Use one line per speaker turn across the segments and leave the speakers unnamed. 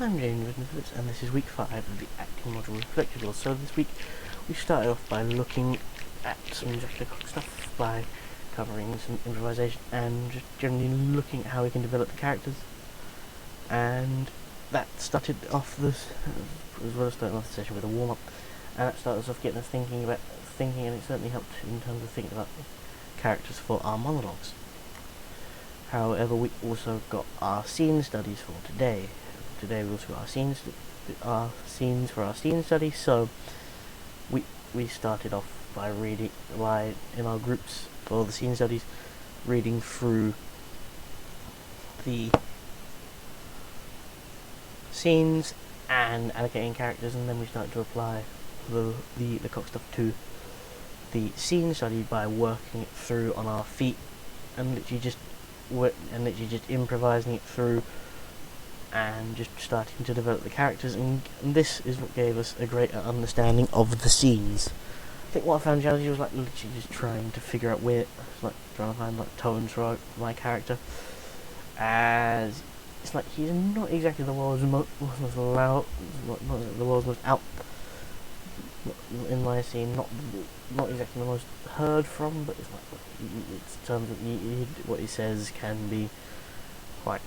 I'm Whittington-Phillips, and this is week 5 of the acting module Reflectables. So this week we started off by looking at some Jack stuff, by covering some improvisation and just generally looking at how we can develop the characters. And that started off this, as well as starting off the session with a warm-up, and that started us off getting us thinking, and it certainly helped in terms of thinking about characters for our monologues. However, we also got our scene studies for today. Today we also got our scenes for our scene study. So we started off by reading, in our groups for the scene studies, reading through the scenes and allocating characters, and then we started to apply the Lecoq stuff to the scene study by working it through on our feet and literally just improvising it through and just starting to develop the characters, and this is what gave us a greater understanding of the scenes. I think what I found challenging was literally just trying to figure out trying to find tones for my character, as it's he's not exactly the world's most loud, not the world's most out in my scene, not exactly the most heard from, but it's terms of what he says can be quite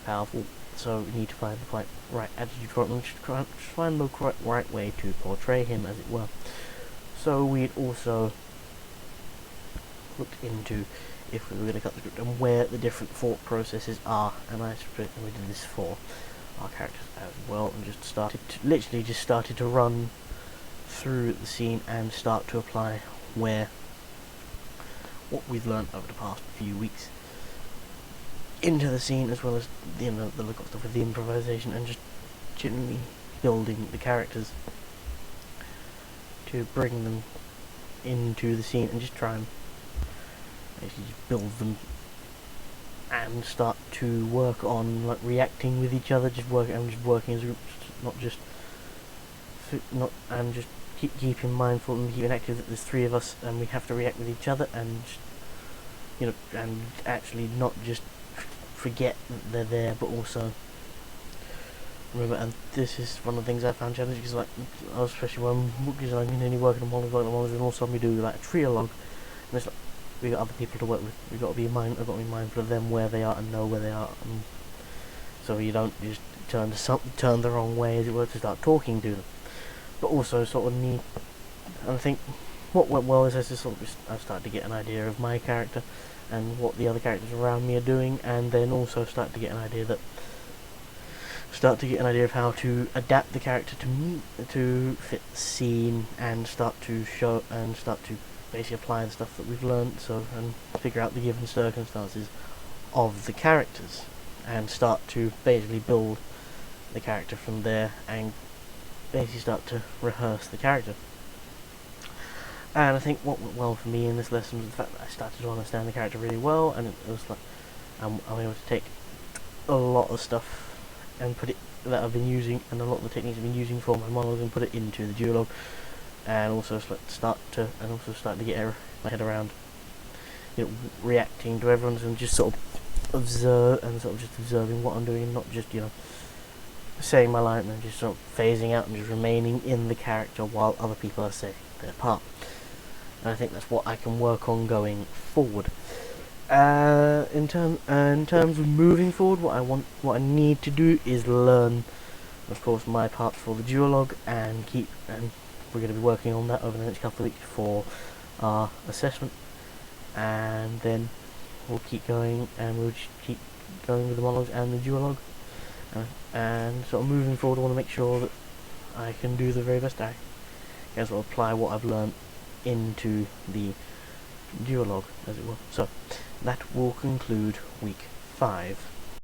powerful. So we need to find the quite right attitude for it, and just find the quite right way to portray him, as it were. So we'd also looked into if we were going to cut the script and where the different thought processes are, and we did this for our characters as well, and just started to run through the scene and start to apply what we've learned over the past few weeks into the scene, as well as the Lecoq stuff with the improvisation, and just generally building the characters to bring them into the scene, and just try and actually just build them and start to work on reacting with each other, just working as groups, and just keeping mindful and keeping active that there's 3 of us and we have to react with each other, and and actually not just forget that they're there, but also remember. And this is one of the things I found challenging, because especially when I'm only working on monologues, and also we do a trialogue, and it's we got other people to work with. I've got to be mindful of them, where they are, and know where they are, so you don't just turn the wrong way, as it were, to start talking to them. But also sort of need, and I think what went well is I started to get an idea of my character and what the other characters around me are doing, and then also start to get an idea of how to adapt the character to fit the scene, and start to basically apply the stuff that we've learned, and figure out the given circumstances of the characters, and start to basically build the character from there, and basically start to rehearse the character. And I think what went well for me in this lesson was the fact that I started to understand the character really well, and it was I'm able to take a lot of stuff and put it that I've been using, and a lot of the techniques I've been using for my monologue, and put it into the duologue, and also start to get my head around reacting to everyone's, and just sort of observing what I'm doing, and not just saying my line and just sort of phasing out and just remaining in the character while other people are saying their part. And I think that's what I can work on going forward. In terms of moving forward, what I need to do is learn, of course, my part for the duologue, and we're going to be working on that over the next couple of weeks for our assessment, and then we'll keep going, and we'll just keep going with the monologues and the duologue, and sort of moving forward, I want to make sure that I can do the very best I can, sort of apply what I've learned into the duologue, as it were. So that will conclude week 5.